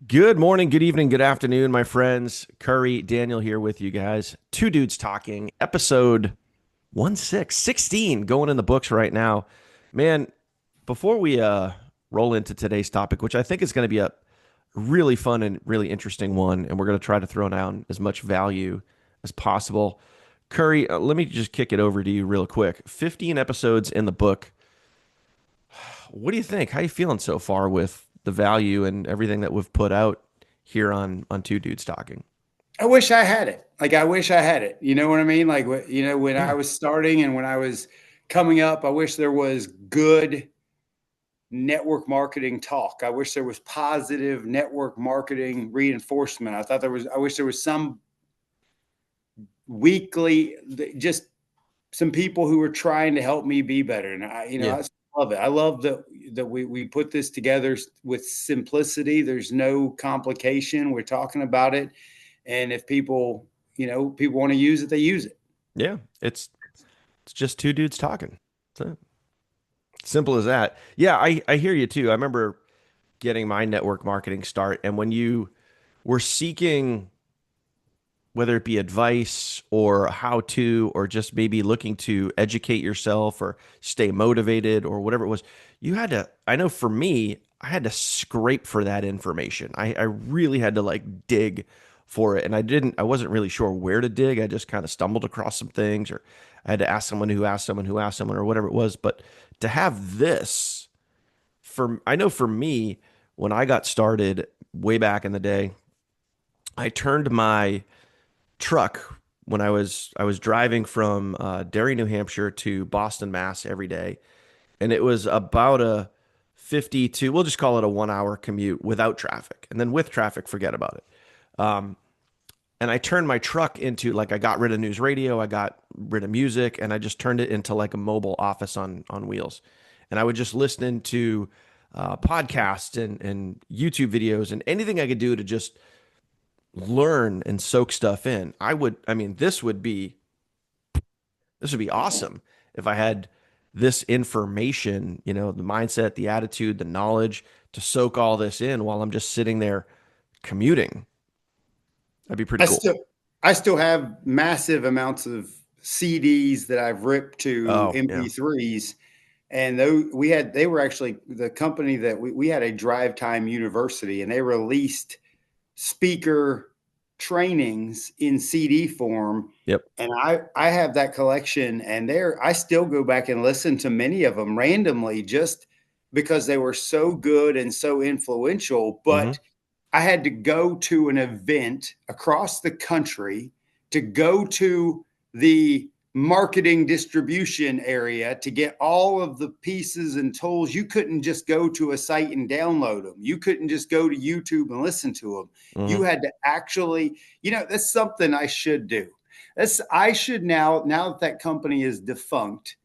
Good morning, good evening, good afternoon, my friends. Curry, Daniel here with you guys. Two Dudes Talking, episode 16 going in the books right now. Man, before we roll into today's topic, which I think is going to be a really fun and really interesting one, and we're going to try to throw down as much value as possible. Curry, let me just kick it over to you real quick. 15 episodes in the book. What do you think? How you feeling so far with the value and everything that we've put out here on Two Dudes Talking? I wish I had it. I wish I had it. You know what I mean? When I Yeah. was starting and when I was coming up, I wish there was good network marketing talk. I wish there was positive network marketing reinforcement. I wish there was some weekly, just some people who were trying to help me be better. And Yeah. I love it. I love that we put this together with simplicity. There's no complication. We're talking about it. And if people want to use it, they use it. Yeah. It's just two dudes talking. So simple as that. Yeah, I hear you too. I remember getting my network marketing start, and when you were seeking whether it be advice or how to, or just maybe looking to educate yourself or stay motivated or whatever it was, you had to, I know for me, I had to scrape for that information. I really had to like dig for it. And I wasn't really sure where to dig. I just kind of stumbled across some things, or I had to ask someone who asked someone who asked someone or whatever it was. But to have this, I know for me, when I got started way back in the day, I turned my truck when I was driving from Derry, New Hampshire to Boston, Mass every day, and it was about a 52. We'll just call it a 1 hour commute without traffic, and then with traffic, forget about it. And I turned my truck into like I got rid of news radio, I got rid of music, and I just turned it into like a mobile office on wheels. And I would just listen to podcasts and YouTube videos and anything I could do to just learn and soak stuff in. I mean, this would be awesome if I had this information, the mindset, the attitude, the knowledge to soak all this in while I'm just sitting there commuting. That'd be pretty I cool. still I still have massive amounts of CDs that I've ripped to Oh, yeah. MP3s. And they were actually the company that we had a drive time university, and they released speaker trainings in CD form. Yep. And I have that collection, and I still go back and listen to many of them randomly just because they were so good and so influential. Hmm. But I had to go to an event across the country to go to the marketing distribution area to get all of the pieces and tools. You couldn't just go to a site and download them. You couldn't just go to YouTube and listen to them. You Hmm. had to actually, that's something I should do. I should now that that company is defunct,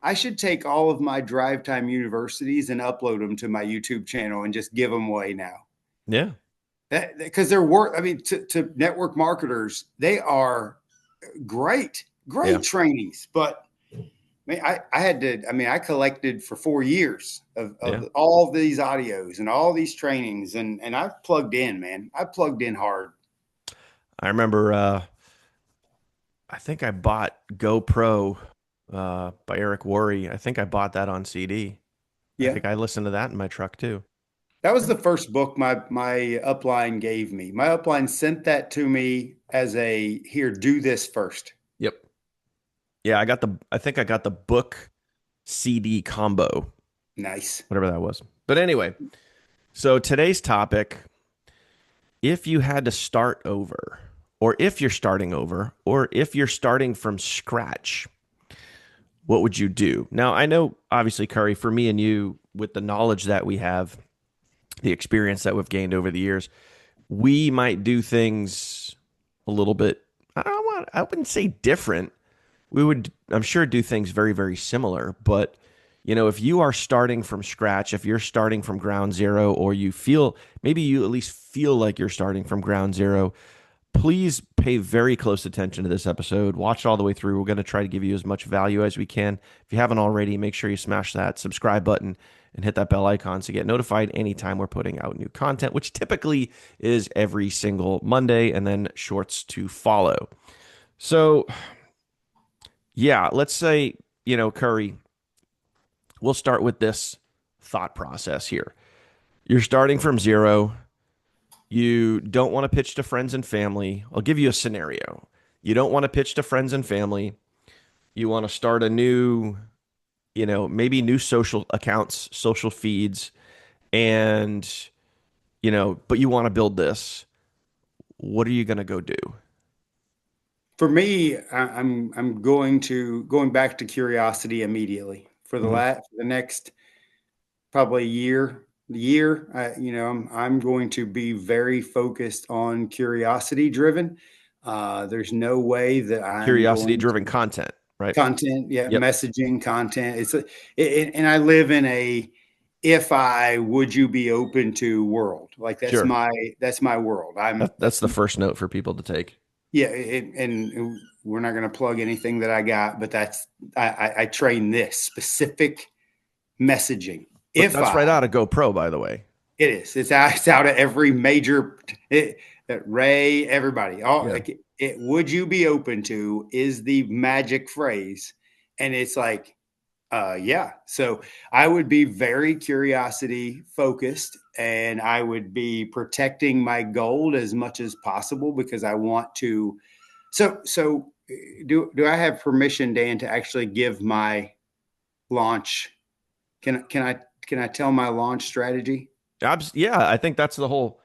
I should take all of my drive time universities and upload them to my YouTube channel and just give them away now. Yeah. Because they're worth, I mean, to network marketers, they are great, Yeah. great trainings. But I collected for 4 years Yeah. of all of these audios and all these trainings, and I've plugged in, man. I plugged in hard. I remember, I think I bought GoPro by Eric Worre. I think I bought that on CD. I Yeah. think I listened to that in my truck too. That was the first book my upline gave me. My upline sent that to me as a here, do this first. Yep. Yeah, I think I got the book CD combo, Nice. whatever that was. But anyway, so today's topic, if you had to start over, or if you're starting over, or if you're starting from scratch, what would you do? Now, I know obviously, Curry, for me and you, with the knowledge that we have, the experience that we've gained over the years, we might do things a little bit, I wouldn't say different. We would, I'm sure, do things very, very similar. But, if you are starting from scratch, if you're starting from ground zero, or maybe you at least feel like you're starting from ground zero, please pay very close attention to this episode. Watch it all the way through. We're going to try to give you as much value as we can. If you haven't already, make sure you smash that subscribe button and hit that bell icon to get notified anytime we're putting out new content, which typically is every single Monday, and then shorts to follow. So, yeah, let's say, Curry, we'll start with this thought process here. You're starting from zero. You don't want to pitch to friends and family. I'll give you a scenario. You don't want to pitch to friends and family. You want to start a new, maybe new social accounts, social feeds, and, but you want to build this. What are you going to go do? For me, I'm going back to curiosity immediately for Mm-hmm. for the next probably year. I'm going to be very focused on curiosity driven. There's no way that I'm Curiosity going driven to content, right? content, yeah, Yep. messaging content. And I live in a if I would you be open to world. Like Sure. that's my world. That's the first note for people to take. Yeah, and we're not going to plug anything that I got, but I train this specific messaging. But If that's right I out of GoPro, by the way. It is. It's out of every major Ray, everybody. All Yeah. like would you be open to is the magic phrase. And it's like, yeah. So I would be very curiosity focused and I would be protecting my gold as much as possible because I want to. So do I have permission, Dan, to actually give my launch? Can I tell my launch strategy? Yeah, I think that's the whole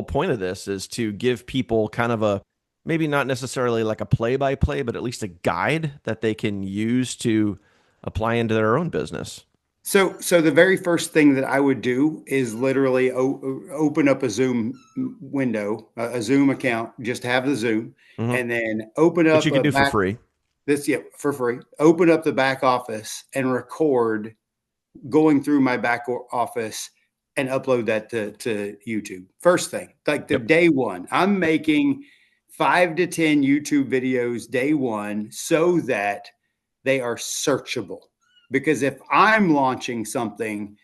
point of this is to give people kind of a maybe not necessarily like a play by play, but at least a guide that they can use to apply into their own business. So the very first thing that I would do is literally open up a Zoom window, a Zoom account, just have the Zoom, Hmm. and then open Which up you can a do for back free. this yeah for free. Open up the back office and record going through my office and upload that to YouTube. First thing, like the Yep. day one, I'm making 5 to 10 YouTube videos day one so that they are searchable. Because if I'm launching something,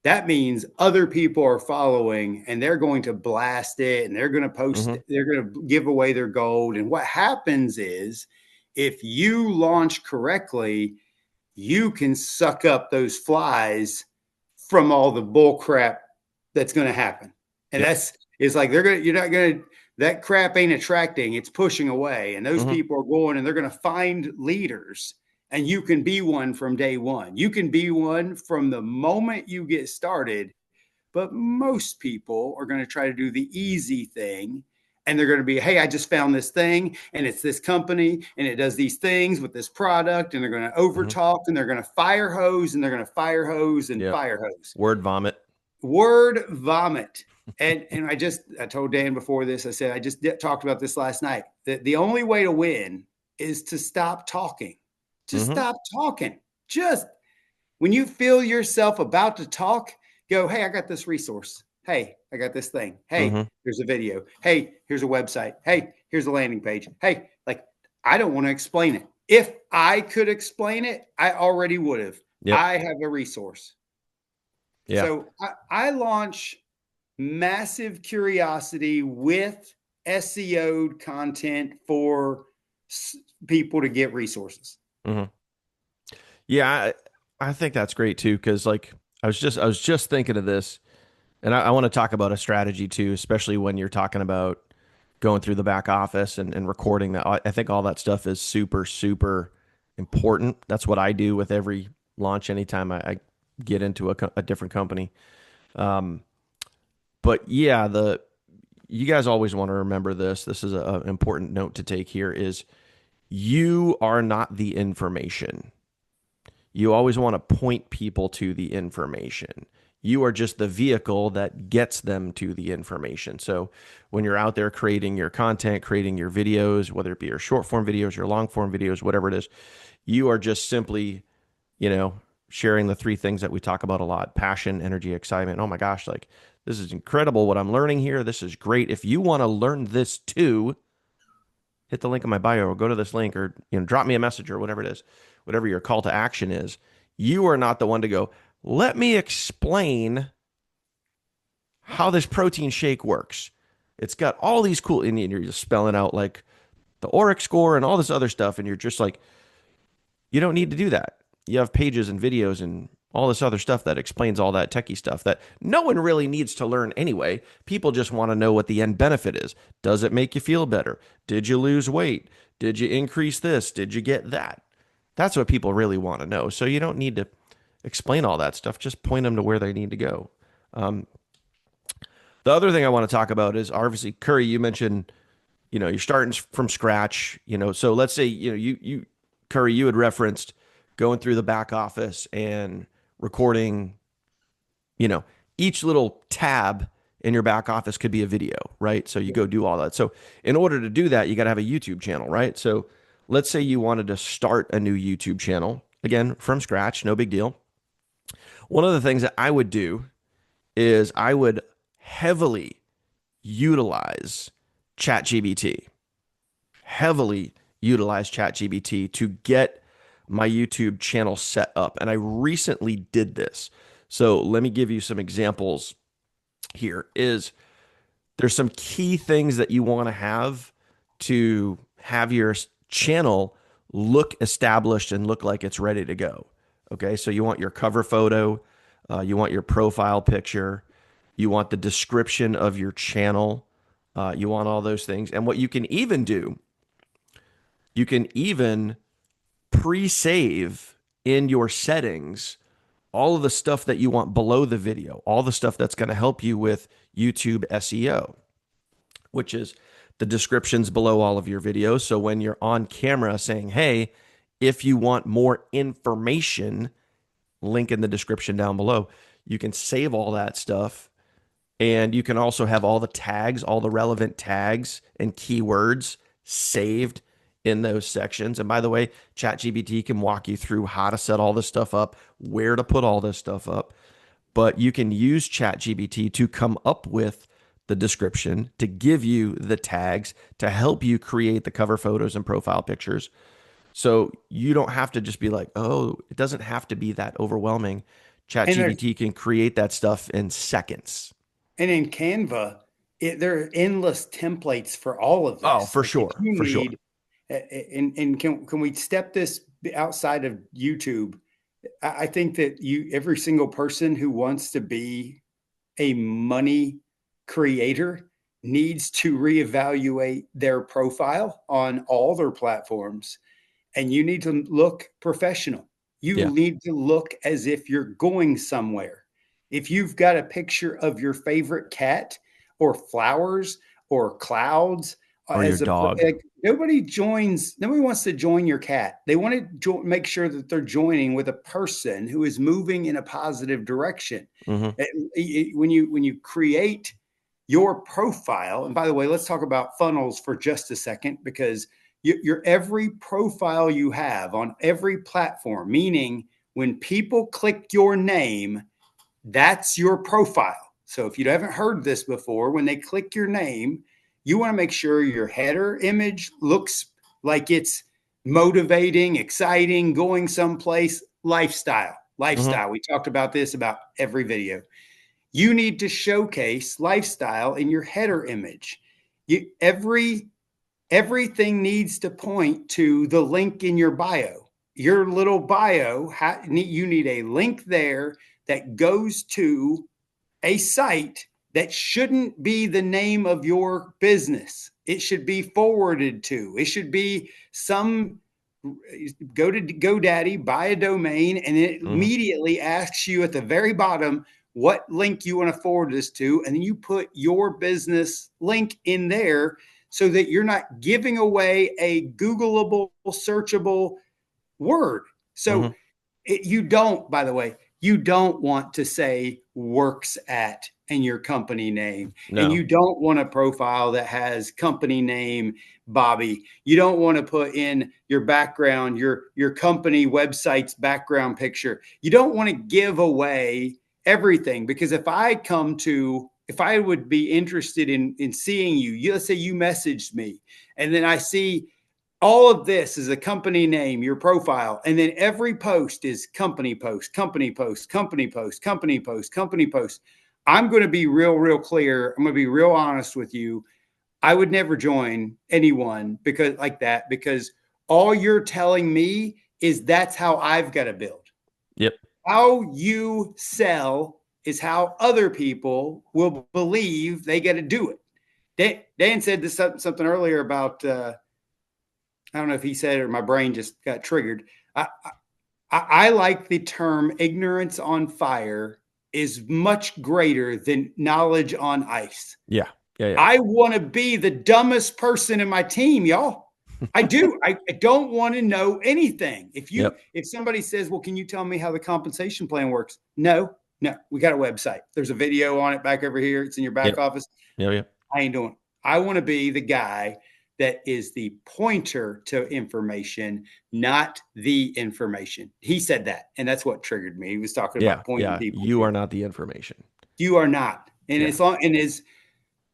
that means other people are following and they're going to blast it and they're going to post, Hmm. they're going to give away their gold. And what happens is if you launch correctly, you can suck up those flies from all the bull crap that's going to happen. And Yep. it's like you're not going to, that crap ain't attracting, it's pushing away. And those Hmm. people are going and they're going to find leaders. And you can be one from day one. You can be one from the moment you get started. But most people are going to try to do the easy thing and they're going to be, hey, I just found this thing and it's this company and it does these things with this product and they're going to Hmm. overtalk and they're going to fire hose and they're going to fire hose and Yep. fire hose. Word vomit. Word vomit. And I told Dan before this, I said, talked about this last night. That the only way to win is to stop talking. Just Hmm. stop talking. Just when you feel yourself about to talk, go, hey, I got this resource. Hey, I got this thing. Hey, Hmm. here's a video. Hey, here's a website. Hey, here's a landing page. Hey, like, I don't want to explain it. If I could explain it, I already would have. Yep. I have a resource. Yeah. So I launch massive curiosity with SEO'd content for people to get resources. Hmm. Yeah. I think that's great too. Cause like I was just thinking of this and I want to talk about a strategy too, especially when you're talking about going through the back office and recording that. I think all that stuff is super, super important. That's what I do with every launch anytime I get into a different company. Um, but yeah, you guys always want to remember this. This is an important note to take here is you are not the information. You always want to point people to the information. You are just the vehicle that gets them to the information. So when you're out there creating your content, creating your videos, whether it be your short form videos, your long form videos, whatever it is, you are just simply, you know, sharing the three things that we talk about a lot: passion, energy, excitement. Oh my gosh, like this is incredible what I'm learning here. This is great. If you want to learn this too, hit the link in my bio or go to this link or drop me a message or whatever it is, whatever your call to action is. You are not the one to go, let me explain how this protein shake works. It's got all these cool, and you're just spelling out like the ORIC score and all this other stuff. And you're just like, you don't need to do that. You have pages and videos and all this other stuff that explains all that techie stuff that no one really needs to learn anyway. People just want to know what the end benefit is. Does it make you feel better? Did you lose weight? Did you increase this? Did you get that? That's what people really want to know. So you don't need to explain all that stuff. Just point them to where they need to go. Um, the other thing I want to talk about is obviously Curry. You mentioned, you're starting from scratch. So let's say you Curry, you had referenced going through the back office and recording. You know, each little tab in your back office could be a video, right? So you go do all that. So in order to do that, you got to have a YouTube channel, right? So let's say you wanted to start a new YouTube channel again from scratch, no big deal. One of the things that I would do is I would heavily utilize ChatGPT, heavily utilize ChatGPT to get my YouTube channel set up. And I recently did this. So let me give you some examples here. There's some key things that you want to have your channel look established and look like it's ready to go. Okay, so you want your cover photo, you want your profile picture, you want the description of your channel, you want all those things. And what you can even do, you can even pre-save in your settings all of the stuff that you want below the video, all the stuff that's going to help you with YouTube SEO, which is the descriptions below all of your videos. So when you're on camera saying, hey, if you want more information, link in the description down below, you can save all that stuff. And you can also have all the tags, all the relevant tags and keywords saved in those sections. And by the way, ChatGPT can walk you through how to set all this stuff up, where to put all this stuff up. But you can use ChatGPT to come up with the description, to give you the tags, to help you create the cover photos and profile pictures. So you don't have to just be like, oh, it doesn't have to be that overwhelming. ChatGPT can create that stuff in seconds. And in Canva, there are endless templates for all of this. Oh, for sure. For sure. And can we step this outside of YouTube? I think that every single person who wants to be a money creator needs to reevaluate their profile on all their platforms, and you need to look professional. You need to look as if you're going somewhere. If you've got a picture of your favorite cat or flowers or clouds or your dog, nobody wants to join your cat. They want to make sure that they're joining with a person who is moving in a positive direction. Mm-hmm. When you create your profile, and by the way, let's talk about funnels for just a second, because your every profile you have on every platform, meaning when people click your name, that's your profile. So if you haven't heard this before, when they click your name, you want to make sure your header image looks like it's motivating, exciting, going someplace, lifestyle. Mm-hmm. We talked about this about every video. You need to showcase lifestyle in your header image. Everything needs to point to the link in your bio. Your little bio, you need a link there that goes to a site that shouldn't be the name of your business. It should be forwarded to. It should be go to GoDaddy, buy a domain, and it immediately asks you at the very bottom what link you want to forward this to. And then you put your business link in there so that you're not giving away a Googleable, searchable word. So you don't, by the way, you don't want to say works at in your company name. No. And you don't want a profile that has company name Bobby. You don't want to put in your background, your company website's background picture. You don't want to give away everything, because if I would be interested in seeing you, let's say you messaged me and then I see all of this is a company name, your profile, and then every post is company post, company post, company post, company post, company post. I'm going to be real clear. I'm going to be real honest with you. I would never join anyone because like that, because all you're telling me is that's how I've got to build. Yep. How you sell is how other people will believe they got to do it. Dan said this something earlier about I don't know if he said it or my brain just got triggered. I like the term ignorance on fire is much greater than knowledge on ice. Yeah. Yeah. I want to be the dumbest person in my team, y'all. I do. I don't want to know anything. If somebody says, well, can you tell me how the compensation plan works? No, we got a website. There's a video on it back over here. It's in your back office. Yeah. I ain't doing it. I want to be the guy that is the pointer to information, not the information. He said that, and that's what triggered me. He was talking about pointing people. You are not the information. You are not. And as long and as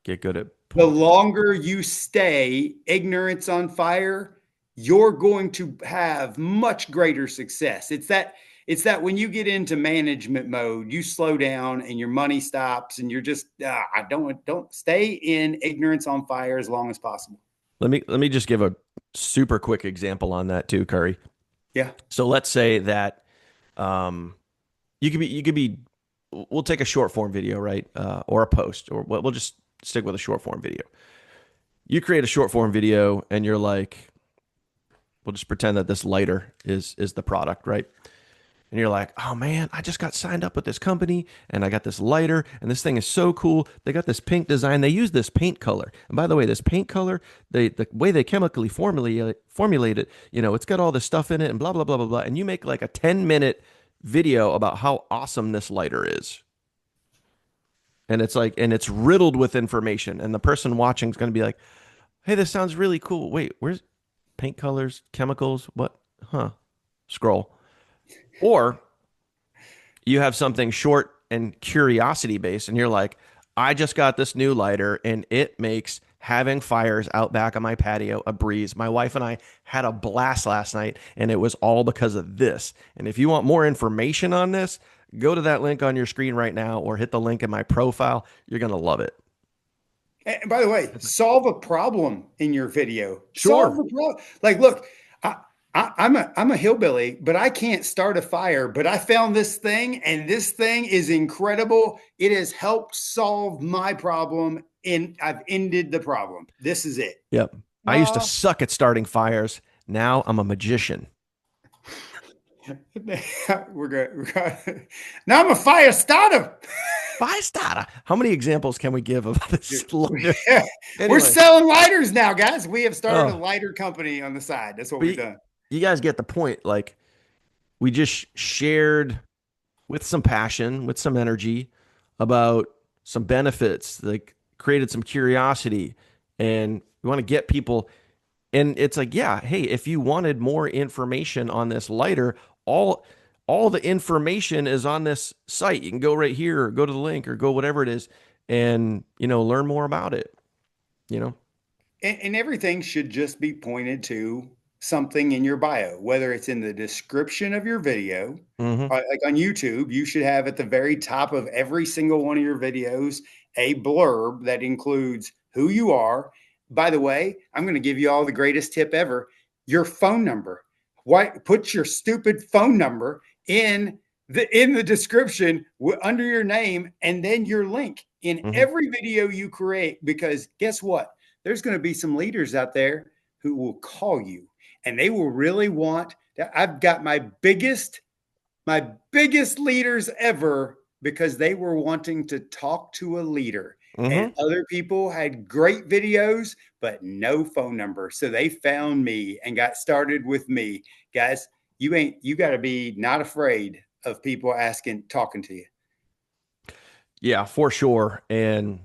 get good at the longer you stay ignorance on fire, you're going to have much greater success. It's that when you get into management mode, you slow down and your money stops and you're just I don't stay in ignorance on fire as long as possible. Let me just give a super quick example on that too, Curry. Yeah. So let's say that you could be we'll take a short form video, right? Or a post, or we'll just stick with a short form video. You create a short form video and you're like, we'll just pretend that this lighter is the product, right? And you're like, oh man, I just got signed up with this company and I got this lighter and this thing is so cool. They got this pink design. They use this paint color. And by the way, this paint color, the way they chemically formulate it, it's got all this stuff in it and blah, blah, blah, blah, blah. And you make like a 10-minute video about how awesome this lighter is. And it's riddled with information. And the person watching is going to be like, hey, this sounds really cool. Wait, where's paint colors, chemicals? What? Huh. Scroll. Or you have something short and curiosity based, and you're like, I just got this new lighter, and it makes having fires out back on my patio a breeze. My wife and I had a blast last night, and it was all because of this. And if you want more information on this, go to that link on your screen right now or hit the link in my profile. You're going to love it. And by the way, solve a problem in your video. Sure. Solve the problem. Like, look, I'm a hillbilly, but I can't start a fire. But I found this thing, and this thing is incredible. It has helped solve my problem, and I've ended the problem. This is it. Yep. I used to suck at starting fires. Now I'm a magician. We're good. Now I'm a fire starter. Fire starter. How many examples can we give of this? Anyway. We're selling lighters now, guys. We have started a lighter company on the side. That's what we've done. You guys get the point. Like, we just shared with some passion, with some energy about some benefits, like created some curiosity, and we want to get people. And it's like, yeah, hey, if you wanted more information on this lighter, all the information is on this site. You can go right here or go to the link or go whatever it is and, learn more about it, And everything should just be pointed to something in your bio, whether it's in the description of your video, like on YouTube, you should have at the very top of every single one of your videos, a blurb that includes who you are. By the way, I'm going to give you all the greatest tip ever. Your phone number. Why put your stupid phone number in the description under your name and then your link in every video you create, because guess what? There's going to be some leaders out there who will call you and they will really want that. I've got my biggest leaders ever because they were wanting to talk to a leader. And other people had great videos, but no phone number. So they found me and got started with me. Guys, you got to be not afraid of people talking to you. Yeah, for sure. And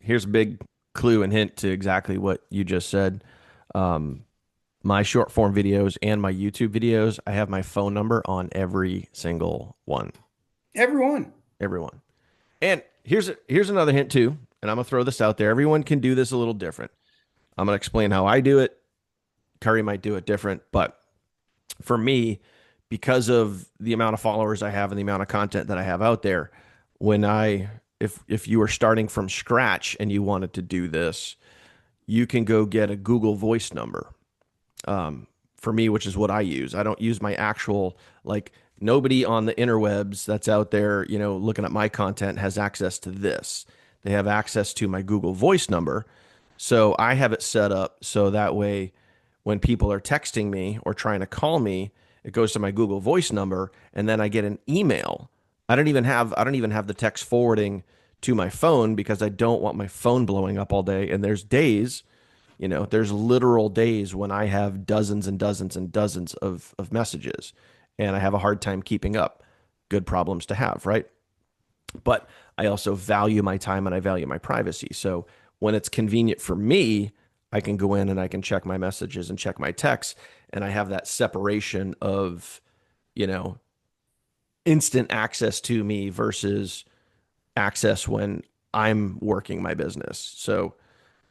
here's a big clue and hint to exactly what you just said. My short form videos and my YouTube videos, I have my phone number on every single one. Everyone. And here's another hint too. And I'm going to throw this out there. Everyone can do this a little different. I'm going to explain how I do it. Curry might do it different, but for me, because of the amount of followers I have and the amount of content that I have out there, when I if you were starting from scratch and you wanted to do this, you can go get a Google Voice number. For me, which is what I use. I don't use my actual, like, nobody on the interwebs that's out there, looking at my content has access to this. They have access to my Google Voice number. So I have it set up so that way when people are texting me or trying to call me, it goes to my Google Voice number and then I get an email. I don't even have the text forwarding to my phone because I don't want my phone blowing up all day. And there's literal days when I have dozens and dozens and dozens of messages and I have a hard time keeping up. Good problems to have, right? But I also value my time and I value my privacy. So when it's convenient for me, I can go in and I can check my messages and check my texts. And I have that separation of, you know, instant access to me versus access when I'm working my business. So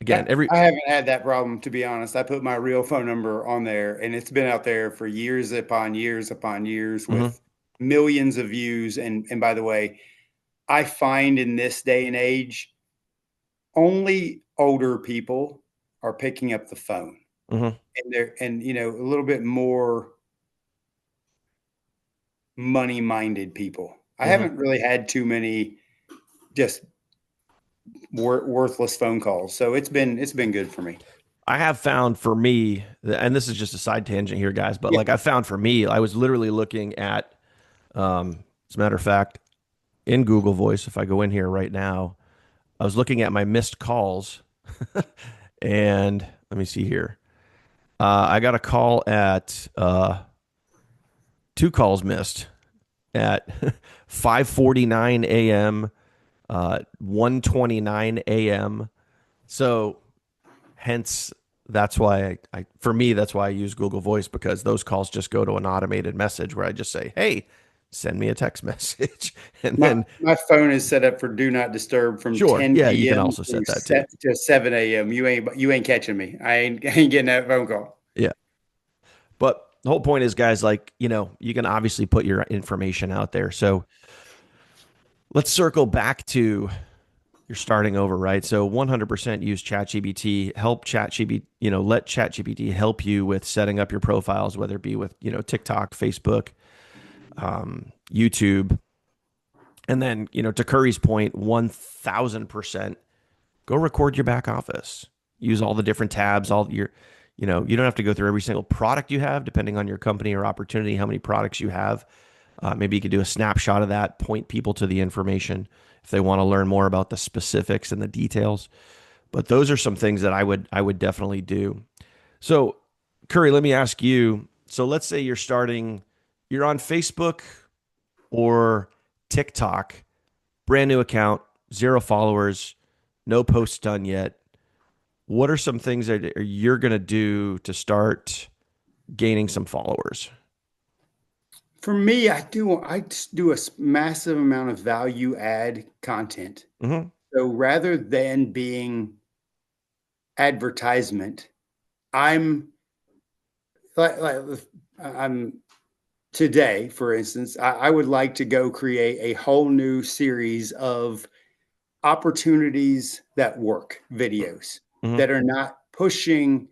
again, I haven't had that problem, to be honest. I put my real phone number on there, and it's been out there for years upon years upon years Mhm. with millions of views. And by the way, I find in this day and age, only older people are picking up the phone, Mhm. and a little bit more money minded people. I Mhm. haven't really had too many just worthless phone calls, so it's been good for me. I have found for me, and this is just a side tangent here, guys, but Yeah. like I found for me, I was literally looking at, as a matter of fact, in Google Voice, if I go in here right now, I was looking at my missed calls, and let me see here. I got a call at two calls missed at 5:49 a.m., 1:29 a.m. So hence that's why for me that's why I use Google Voice, because those calls just go to an automated message where I just say, "Hey, send me a text message," and My then my phone is set up for do not disturb from sure, 10 yeah, you can p.m. also to set that too. 7 a.m. You ain't catching me. I ain't getting that phone call. Yeah. But the whole point is, guys, like, you can obviously put your information out there. So let's circle back to you're starting over, right? So 100% use ChatGPT, help ChatGPT, let ChatGPT help you with setting up your profiles, whether it be with, TikTok, Facebook, YouTube. And then, to Curry's point, 1000% go record your back office. Use all the different tabs, all your, you don't have to go through every single product you have, depending on your company or opportunity, how many products you have. Maybe you could do a snapshot of that, point people to the information if they want to learn more about the specifics and the details. But those are some things that I would definitely do. So, Curry, let me ask you. So let's say you're on Facebook or TikTok, brand new account, zero followers, no posts done yet. What are some things that you're going to do to start gaining some followers? For me, I just do a massive amount of value add content. Hmm. So rather than being advertisement, I'm like I'm today, for instance, I would like to go create a whole new series of opportunities that work videos Hmm. that are not pushing.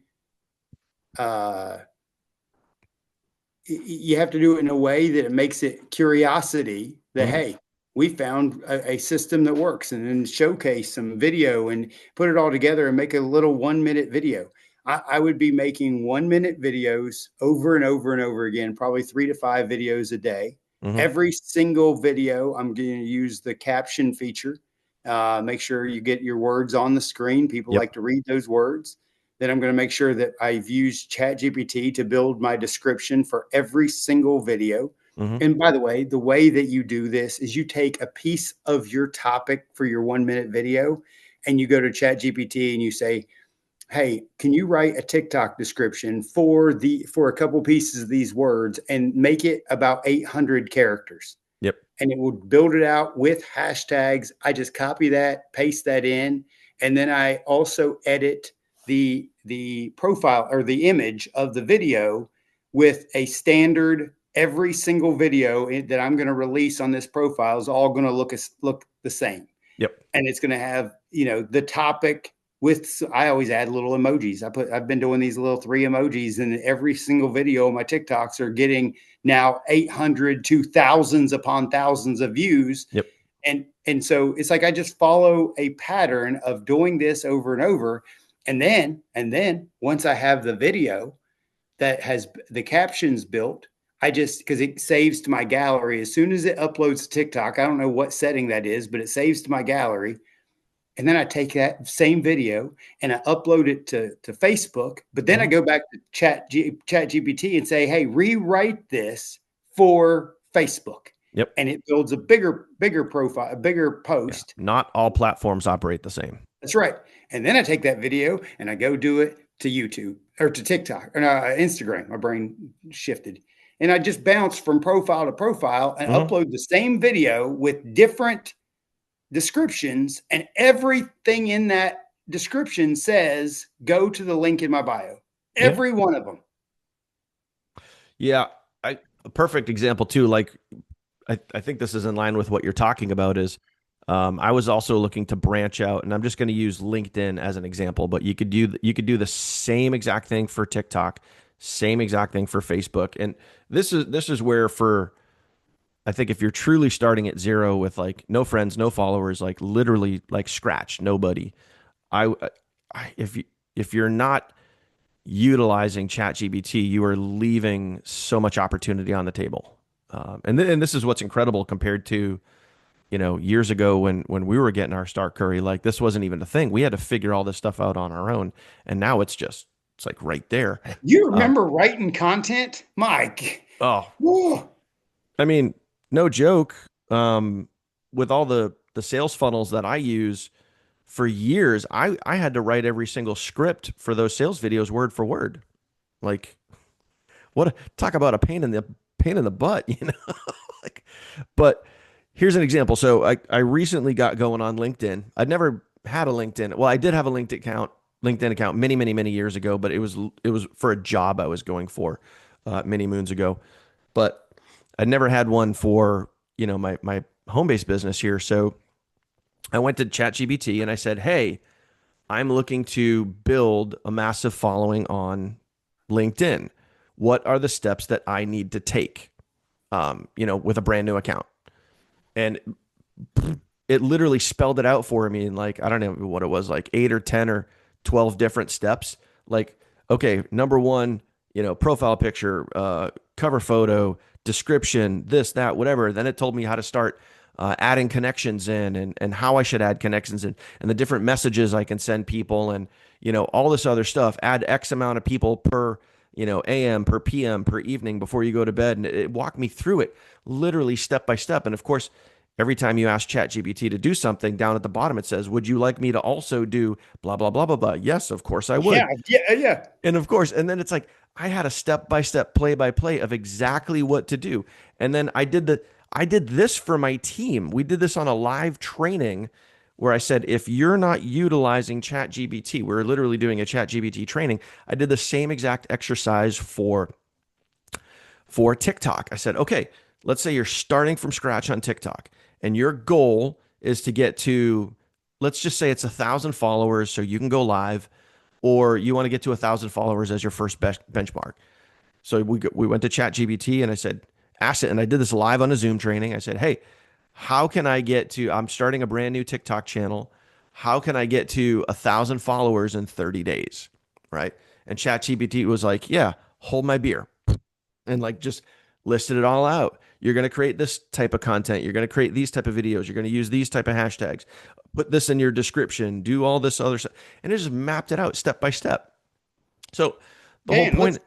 Uh, you have to do it in a way that it makes it curiosity that, Hmm. hey, we found a system that works, and then showcase some video and put it all together and make a little 1 minute video. I would be making 1 minute videos over and over and over again, probably 3 to 5 videos a day. Hmm. Every single video, I'm going to use the caption feature. Make sure you get your words on the screen. People Yep. like to read those words. Then I'm going to make sure that I've used ChatGPT to build my description for every single video. Hmm. And by the way that you do this is you take a piece of your topic for your 1 minute video and you go to ChatGPT and you say, hey, can you write a TikTok description for a couple pieces of these words and make it about 800 characters? Yep. And it will build it out with hashtags. I just copy that, paste that in, and then I also edit the profile or the image of the video with a standard. Every single video that I'm going to release on this profile is all going to look the same. Yep. And it's going to have, the topic with, I always add little emojis. I've been doing these little 3 emojis, and every single video on my TikToks are getting now 800 to thousands upon thousands of views. Yep. And so it's like I just follow a pattern of doing this over and over. And then once I have the video that has the captions built, because it saves to my gallery as soon as it uploads to TikTok. I don't know what setting that is, but it saves to my gallery. And then I take that same video and I upload it to Facebook. But then I go back to ChatGPT and say, hey, rewrite this for Facebook. Yep. And it builds a bigger profile, a bigger post. Yeah. Not all platforms operate the same. That's right. And then I take that video and I go do it to YouTube or to TikTok or Instagram. My brain shifted. And I just bounce from profile to profile and upload the same video with different descriptions. And everything in that description says, go to the link in my bio. Every one of them. Yeah. A perfect example too. Like, I think this is in line with what you're talking about is, I was also looking to branch out, and I'm just going to use LinkedIn as an example, but you could do the same exact thing for TikTok, same exact thing for Facebook. And this is where, I think if you're truly starting at zero with like no friends, no followers, like literally like scratch, nobody, if you're not utilizing ChatGPT, you are leaving so much opportunity on the table. And this is what's incredible compared to, years ago when we were getting our start, Curry. Like, this wasn't even a thing. We had to figure all this stuff out on our own, and now it's like right there. You remember writing content, Mike? Oh, whoa. I mean, no joke. With all the sales funnels that I use for years, I had to write every single script for those sales videos word for word. Like, talk about a pain in the butt, like, but here's an example. So I recently got going on LinkedIn. I'd never had a LinkedIn. Well, I did have a LinkedIn account many, many, many years ago, but it was for a job I was going for many moons ago. But I'd never had one for, my home-based business here. So I went to ChatGPT and I said, hey, I'm looking to build a massive following on LinkedIn. What are the steps that I need to take, with a brand new account? And it literally spelled it out for me in like, I don't know what it was, like 8 or 10 or 12 different steps. Like, okay, number 1, profile picture, cover photo, description, this, that, whatever. Then it told me how to start adding connections in and how I should add connections in and the different messages I can send people and, all this other stuff. Add X amount of people per AM, per PM, per evening before you go to bed. And it walked me through it literally step by step. And of course, every time you ask ChatGPT to do something, down at the bottom, it says, would you like me to also do blah, blah, blah, blah, blah? Yes, of course I would. Yeah. And of course, and then it's like, I had a step-by-step, play-by-play of exactly what to do. And then I did this for my team. We did this on a live training where I said, if you're not utilizing ChatGPT, we're literally doing a ChatGPT training. I did the same exact exercise for TikTok. I said, okay, let's say you're starting from scratch on TikTok and your goal is to get to, let's just say it's 1,000 followers so you can go live, or you want to get to 1,000 followers as your first benchmark. So we went to ChatGPT and I said, ask it, and I did this live on a Zoom training. I said, hey, how can I get to, I'm starting a brand new TikTok channel. How can I get to 1,000 followers in 30 days? Right. And ChatGPT was like, yeah, hold my beer. And like, just listed it all out. You're going to create this type of content. You're going to create these type of videos. You're going to use these type of hashtags, put this in your description, do all this other stuff. And it just mapped it out step by step. So the whole point.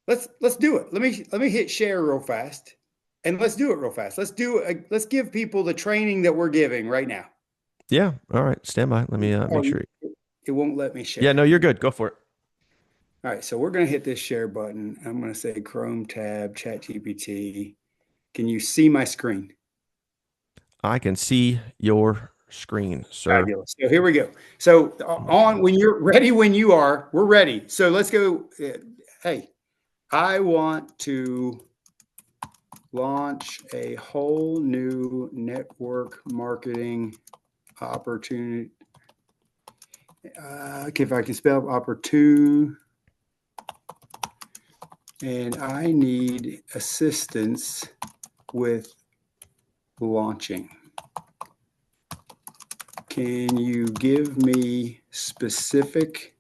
Let's do it. Let me hit share real fast. And let's do it real fast. Let's give people the training that we're giving right now. Yeah. All right. Stand by. Let me make sure. It won't let me share. Yeah, no, you're good. Go for it. All right. So we're going to hit this share button. I'm going to say Chrome tab, ChatGPT. Can you see my screen? I can see your screen, sir. Fabulous. So here we go. So on when you're ready, when you are, we're ready. So let's go. Hey, I want to launch a whole new network marketing opportunity. Okay, if I can spell opportune, and I need assistance with launching. Can you give me specific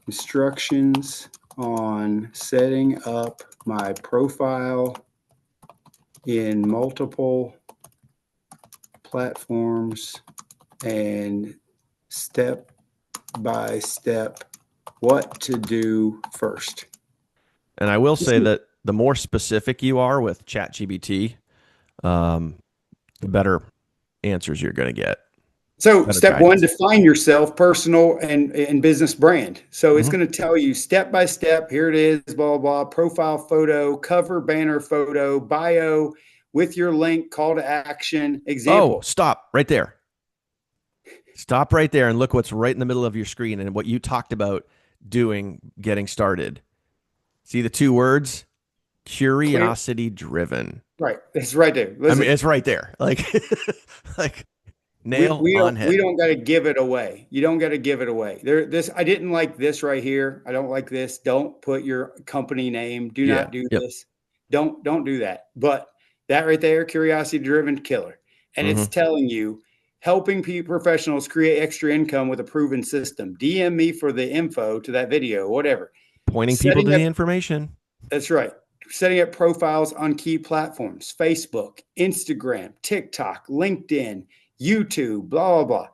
instructions on setting up my profile in multiple platforms and step by step what to do first? And I will say that the more specific you are with ChatGPT, the better answers you're going to get. So Better step one, guidance. define yourself, personal and business brand. So it's going to tell you step by step, here it is, blah, blah, blah, profile photo, cover banner photo, bio with your link, call to action, example. Oh, stop right there. Stop right there and look what's right in the middle of your screen and what you talked about doing getting started. See the two words? Curiosity driven. Right. It's right there. Listen, I mean, it's right there. Like, like nail on head. we don't got to give it away. You don't got to give it away. I didn't like this right here. I don't like this. Don't put your company name. Do not do this. Don't do that. But that right there, curiosity driven killer. And it's telling you, helping professionals create extra income with a proven system. DM me for the info to that video, whatever. Pointing people to the information. That's right. Setting up profiles on key platforms, Facebook, Instagram, TikTok, LinkedIn, YouTube, blah, blah,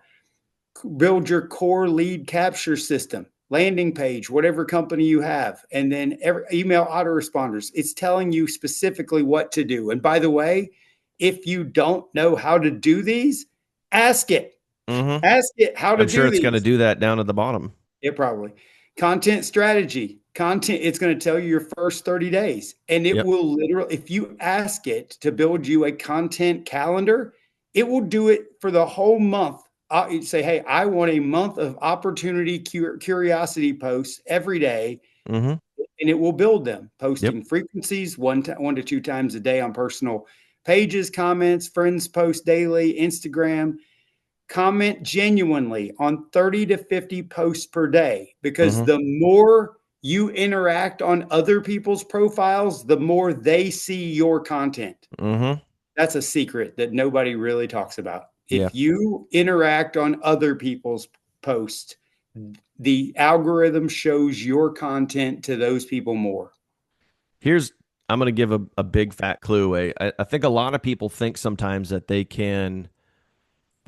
blah. Build your core lead capture system, landing page, whatever company you have, and then email autoresponders. It's telling you specifically what to do. And by the way, if you don't know how to do these, ask it. Ask it how to do these. I'm sure it's going to do that down at the bottom. It probably. Content strategy. Content, it's going to tell you your first 30 days. And it will literally, if you ask it to build you a content calendar, it will do it for the whole month. You say, hey, I want a month of opportunity curiosity posts every day. And it will build them. Posting frequencies, one to two times a day on personal pages, comments, friends post daily, Instagram. Comment genuinely on 30 to 50 posts per day, because the more you interact on other people's profiles, the more they see your content. That's a secret that nobody really talks about. If you interact on other people's posts, the algorithm shows your content to those people more. I'm going to give a big fat clue away. I think a lot of people think sometimes that they can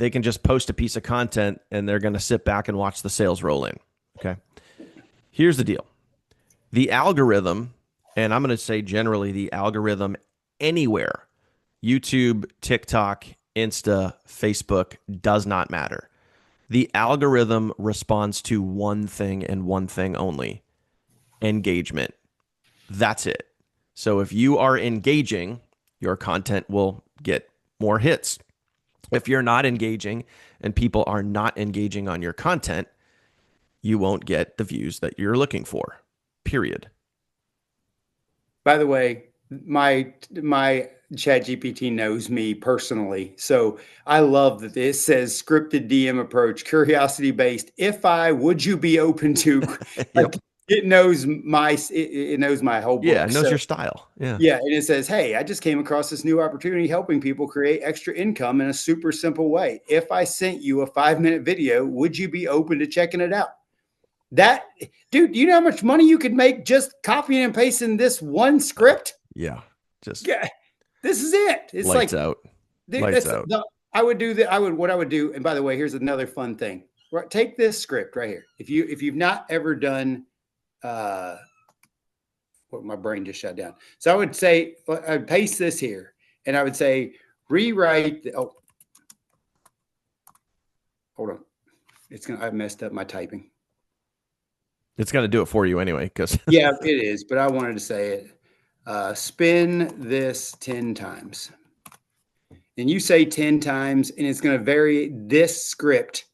just post a piece of content and they're going to sit back and watch the sales roll in. Okay. Here's the deal. The algorithm, and I'm going to say generally the algorithm anywhere, YouTube, TikTok, Insta, Facebook, does not matter. The algorithm responds to one thing and one thing only: engagement. That's it. So if you are engaging, your content will get more hits. If you're not engaging and people are not engaging on your content, you won't get the views that you're looking for, period. By the way, my ChatGPT knows me personally. So I love that this says scripted DM approach, curiosity based. Would you be open to, it knows my whole book. Yeah, it knows your style. Yeah. And it says, hey, I just came across this new opportunity helping people create extra income in a super simple way. If I sent you a 5-minute video, would you be open to checking it out? Dude, do you know how much money you could make just copying and pasting this one script? Yeah. This is it. It's lights out. Lights out. I would do that. What I would do. And by the way, here's another fun thing. Right, take this script right here. If you've not ever done, my brain just shut down. So I would say, I'd paste this here, and I would say, rewrite. Hold on. I messed up my typing. It's going to do it for you anyway. Yeah, it is. But I wanted to say it. Spin this 10 times. and you say 10 times, and it's going to vary this script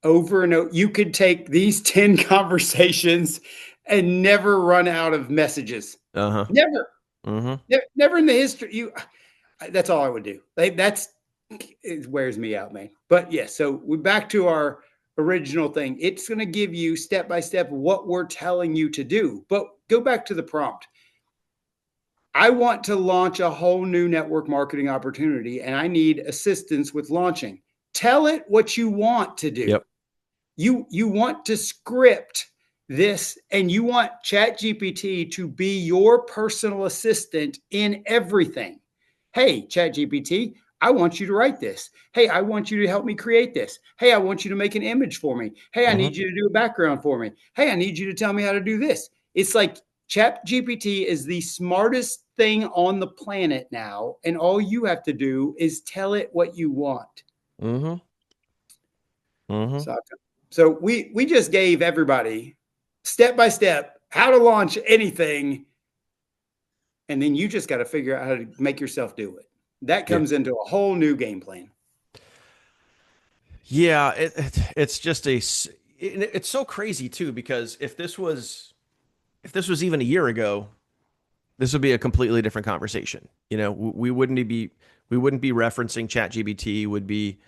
over and over. You could take these 10 conversations and never run out of messages. Uh-huh. Never. Mm-hmm. Never in the history. That's all I would do. It wears me out, man. But yeah, so we're back to our original thing. It's going to give you step by step what we're telling you to do. But go back to the prompt. I want to launch a whole new network marketing opportunity, and I need assistance with launching. Tell it what you want to do. Yep. You want to script this, and you want ChatGPT to be your personal assistant in everything. Hey, ChatGPT, I want you to write this. Hey, I want you to help me create this. Hey, I want you to make an image for me. Hey, I need you to do a background for me. Hey, I need you to tell me how to do this. It's like ChatGPT is the smartest thing on the planet now, and all you have to do is tell it what you want. Mm-hmm. Mm-hmm. So we just gave everybody step by step how to launch anything, and then you just got to figure out how to make yourself do it. That comes into a whole new game plan. Yeah, it's just it's so crazy too, because if this was even a year ago, this would be a completely different conversation. You know, we wouldn't be referencing ChatGPT, would be,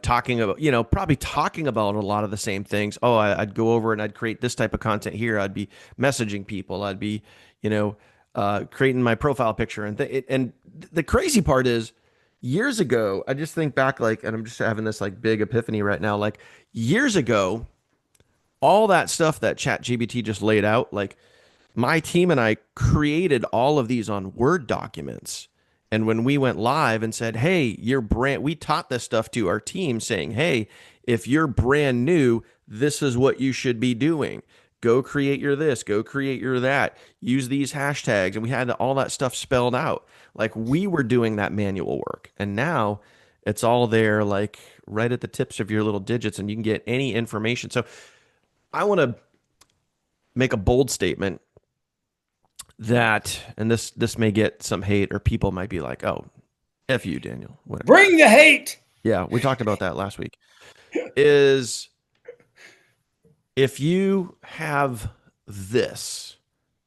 talking about, probably talking about a lot of the same things. Oh, I'd go over and I'd create this type of content here. I'd be messaging people. I'd be, creating my profile picture. And the crazy part is, years ago, I just think back, and I'm just having this big epiphany right now. Years ago, all that stuff that ChatGPT just laid out, my team and I created all of these on Word documents. And when we went live and said, hey, we taught this stuff to our team saying, hey, if you're brand new, this is what you should be doing. Go create your this, go create your that, use these hashtags. And we had all that stuff spelled out. We were doing that manual work. And now it's all there, right at the tips of your little digits, and you can get any information. So I want to make a bold statement that, and this may get some hate, or people might be like, oh, F you, Daniel. Whatever. Bring the hate. Yeah, we talked about that last week. Is if you have this,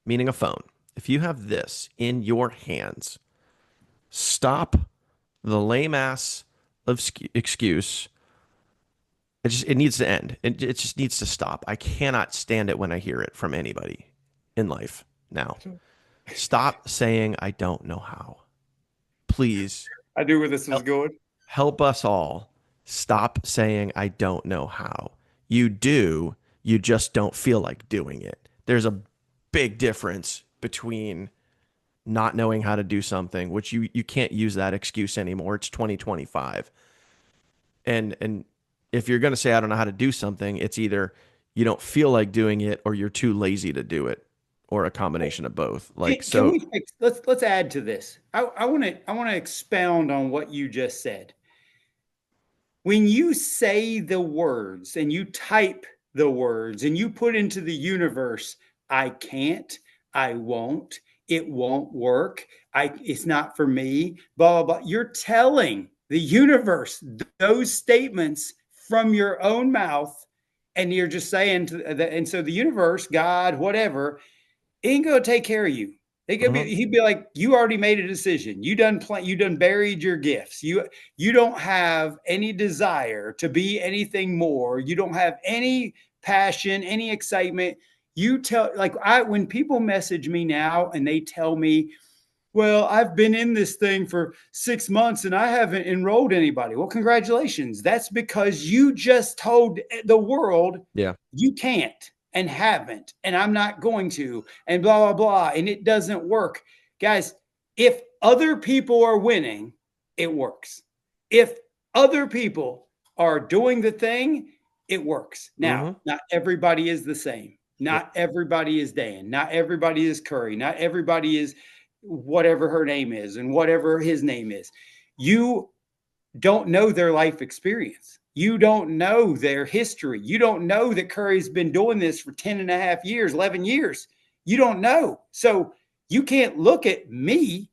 meaning a phone, if you have this in your hands, stop the lame ass of excuse. It needs to end. It just needs to stop. I cannot stand it when I hear it from anybody in life now. Stop saying I don't know how. Please. I knew where this was going. Help us all. Stop saying I don't know how. You do. You just don't feel like doing it. There's a big difference between not knowing how to do something, which you can't use that excuse anymore. It's 2025. And if you're going to say I don't know how to do something, it's either you don't feel like doing it or you're too lazy to do it, or a combination of both. Let's add to this. I want to expound on what you just said. When you say the words and you type the words and you put into the universe, I can't, I won't, it won't work, it's not for me, blah, blah, blah. You're telling the universe those statements from your own mouth, and you're just saying and so the universe, God, whatever, ain't gonna take care of you. He'd be like, you already made a decision. You done buried your gifts. You don't have any desire to be anything more. You don't have any passion, any excitement. When people message me now and they tell me, well, I've been in this thing for 6 months and I haven't enrolled anybody. Well, congratulations. That's because you just told the world, you can't and haven't, and I'm not going to, and blah, blah, blah. And it doesn't work. Guys, if other people are winning, it works. If other people are doing the thing, it works. Now, not everybody is the same. Not everybody is Dan. Not everybody is Curry. Not everybody is whatever her name is and whatever his name is. You don't know their life experience. You don't know their history. You don't know that Curry's been doing this for 10 and a half years, 11 years. You don't know. So you can't look at me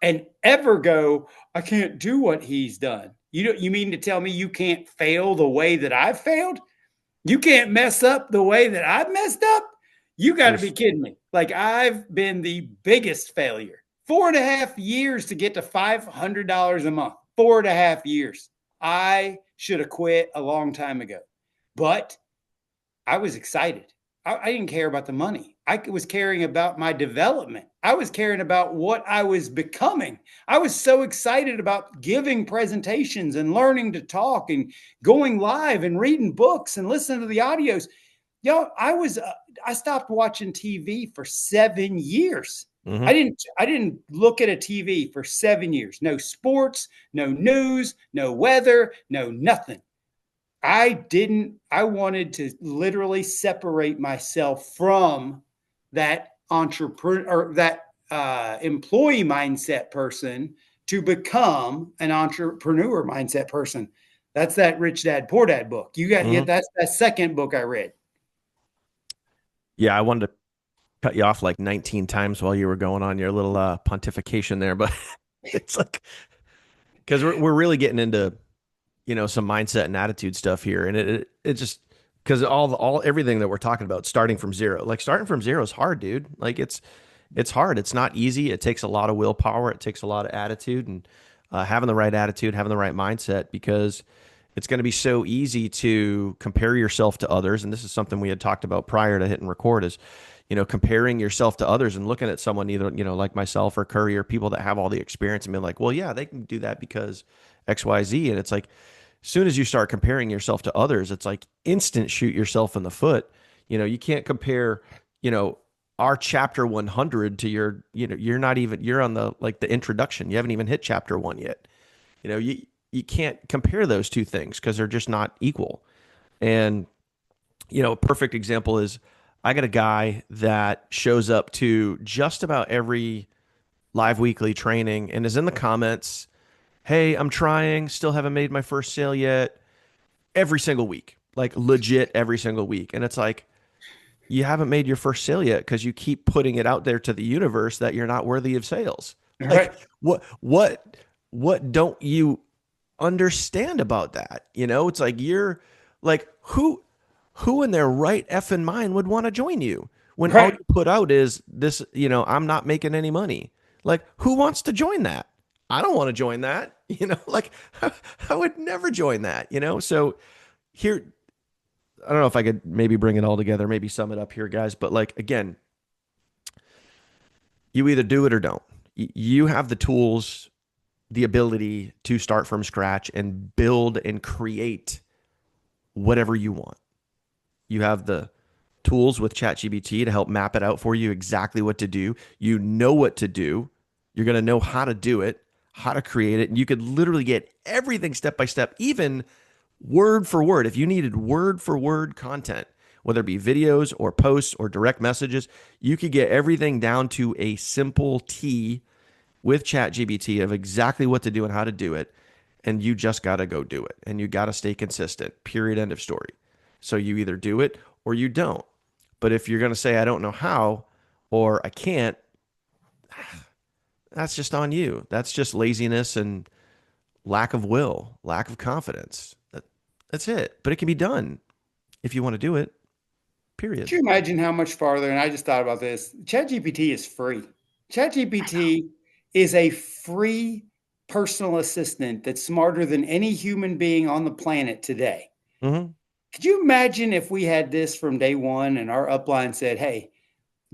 and ever go, I can't do what he's done. You mean to tell me you can't fail the way that I've failed? You can't mess up the way that I've messed up? You got to be There's kidding me. Like, I've been the biggest failure. 4.5 years to get to $500 a month. 4.5 years. I should have quit a long time ago. But I was excited. I didn't care about the money. I was caring about my development. I was caring about what I was becoming. I was so excited about giving presentations and learning to talk and going live and reading books and listening to the audios. I stopped watching TV for 7 years. Mhm. I didn't look at a TV for 7 years. No sports, no news, no weather, no nothing. I wanted to literally separate myself from that entrepreneur or that employee mindset person to become an entrepreneur mindset person. That's that Rich Dad Poor Dad book. Yeah, Mhm. that's that second book I read. Yeah, I wanted to cut you off like 19 times while you were going on your little pontification there, but it's like because we're really getting into some mindset and attitude stuff here, and it just because all everything that we're talking about starting from zero, like starting from zero is hard, dude. Like it's hard. It's not easy. It takes a lot of willpower. It takes a lot of attitude and having the right attitude, having the right mindset, because it's going to be so easy to compare yourself to others. And this is something we had talked about prior to hitting record is, comparing yourself to others and looking at someone either, like myself or Curry or people that have all the experience and being like, well, yeah, they can do that because X, Y, Z. And it's like, as soon as you start comparing yourself to others, it's like instant shoot yourself in the foot. You can't compare, our chapter 100 to your, you're not even, you're on the introduction. You haven't even hit chapter 1 yet. You can't compare those two things because they're just not equal. And, a perfect example is I got a guy that shows up to just about every live weekly training and is in the comments, hey, I'm trying, still haven't made my first sale yet, every single week, like legit every single week. And it's like, you haven't made your first sale yet because you keep putting it out there to the universe that you're not worthy of sales. All Like right. what don't you understand about that? It's like you're like who in their right effing mind would want to join you when all Right. you put out is this, I'm not making any money. Like who wants to join that? I don't want to join that. Like I would never join that, So here, I don't know if I could maybe bring it all together, maybe sum it up here, guys. But like, again, you either do it or don't. You have the tools, the ability to start from scratch and build and create whatever you want. You have the tools with ChatGPT to help map it out for you exactly what to do. You know what to do. You're going to know how to do it, how to create it. And you could literally get everything step by step, even word for word. If you needed word for word content, whether it be videos or posts or direct messages, you could get everything down to a simple T with ChatGPT of exactly what to do and how to do it. And you just got to go do it. And you got to stay consistent, period, end of story. So you either do it or you don't. But if you're going to say, I don't know how, or I can't, that's just on you. That's just laziness and lack of will, lack of confidence. That's it. But it can be done if you want to do it, Could period. you imagine how much farther? And I just thought about this. ChatGPT is free. ChatGPT is a free personal assistant that's smarter than any human being on the planet today. Mm-hmm. Could you imagine if we had this from day one and our upline said, hey,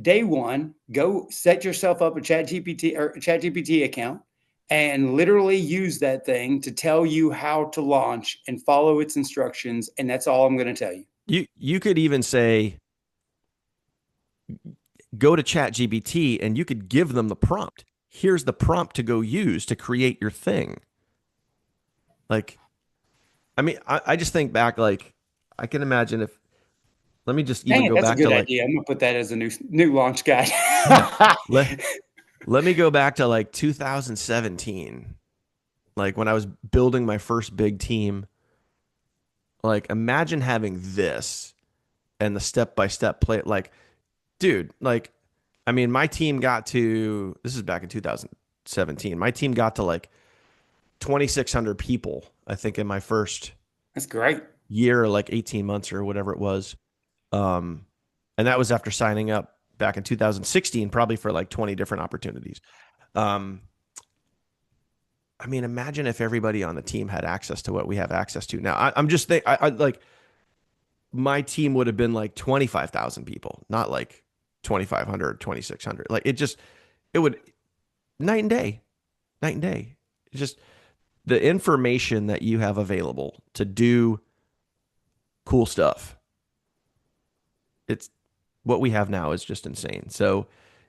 day one, go set yourself up a ChatGPT account and literally use that thing to tell you how to launch and follow its instructions. And that's all I'm going to tell you. You could even say, go to ChatGPT and you could give them the prompt. Here's the prompt to go use to create your thing. Like, I mean, I just think back, like, I can imagine if, let me just Dang even it, go that's a back to good like, idea. I'm gonna put that as a new launch guide. let, let me go back to like 2017, like when I was building my first big team. Like, imagine having this and the step by step play. Like, dude, like, I mean, my team got to, this is back in 2017. 2017. My team got to like 2,600 people, I think, in my first That's great. year, like 18 months or whatever it was. Um, and that was after signing up back in 2016, probably for like 20 different opportunities. Um, I mean, imagine if everybody on the team had access to what we have access to now. I'm just think I like my team would have been like 25,000 people, not like 2,500, 2,600. Like it would night and day, night and day. It's just the information that you have available to do cool stuff. It's what we have now is just insane. So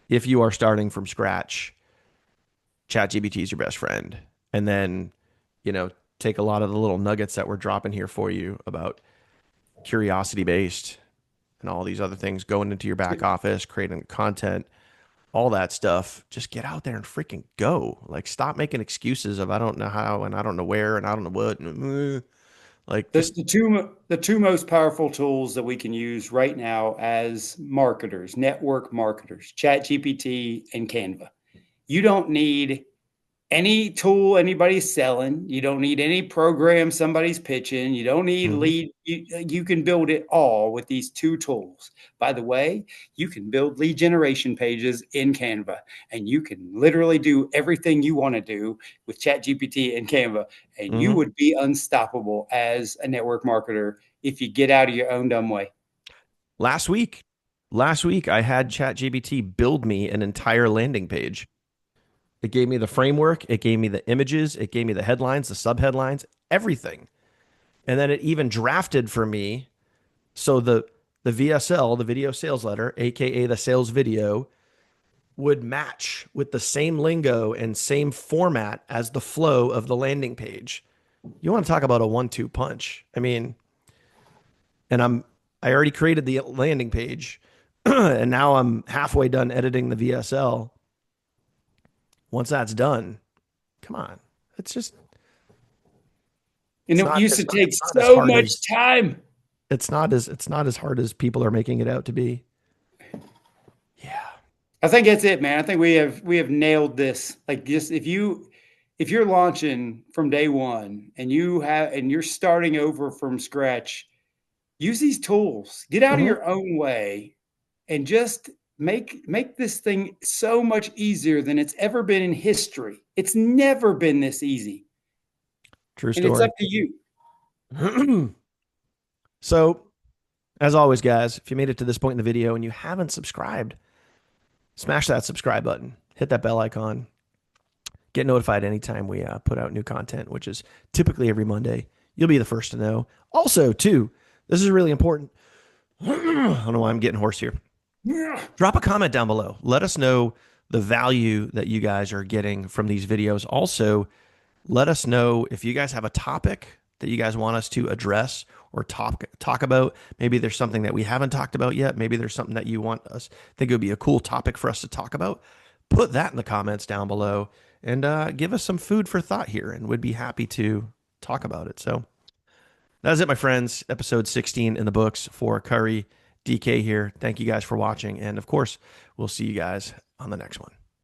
if you are starting from scratch, ChatGPT is your best friend. And then, you know, take a lot of the little nuggets that we're dropping here for you about curiosity based and all these other things going into your back office, creating content, all that stuff. Just get out there and freaking go. Like, stop making excuses of I don't know how and I don't know where and I don't know what. Like, just The two most powerful tools that we can use right now as marketers, network marketers, ChatGPT and Canva. You don't need any tool anybody's selling. You don't need any program somebody's pitching. You don't need mhm. lead. You can build it all with these two tools. By the way, you can build lead generation pages in Canva, and you can literally do everything you want to do with ChatGPT and Canva, and you Mhm. would be unstoppable as a network marketer if you get out of your own dumb way. Last week, I had ChatGPT build me an entire landing page. It gave me the framework, it gave me the images, it gave me the headlines, the subheadlines, everything. And then it even drafted for me. So the VSL, the video sales letter, aka the sales video, would match with the same lingo and same format as the flow of the landing page. You want to talk about a 1-2 punch. I mean, and I already created the landing page and now I'm halfway done editing the VSL. Once that's done, come on. It's just And it used to take it's not as so hard much as time. it's not as hard as people are making it out to be. Yeah. I think that's it, man. I think we have nailed this. Like just if you're launching from day one and you're starting over from scratch, use these tools. Get out of Mm-hmm. your own way and just make this thing so much easier than it's ever been in history. It's never been this easy. True And it's story. up to you. So, as always, guys, if you made it to this point in the video and you haven't subscribed, smash that subscribe button, hit that bell icon, get notified anytime we put out new content, which is typically every Monday. You'll be the first to know. Also, too, this is really important. I don't know why I'm getting hoarse here. Yeah. Drop a comment down below. Let us know the value that you guys are getting from these videos. Also, let us know if you guys have a topic that you guys want us to address or talk about. Maybe there's something that we haven't talked about yet. Maybe there's something that you want us think it would be a cool topic for us to talk about. Put that in the comments down below and give us some food for thought here, and we'd be happy to talk about it. So that's it, my friends. Episode 16 in the books for Curry. DK here. Thank you guys for watching, and of course, we'll see you guys on the next one.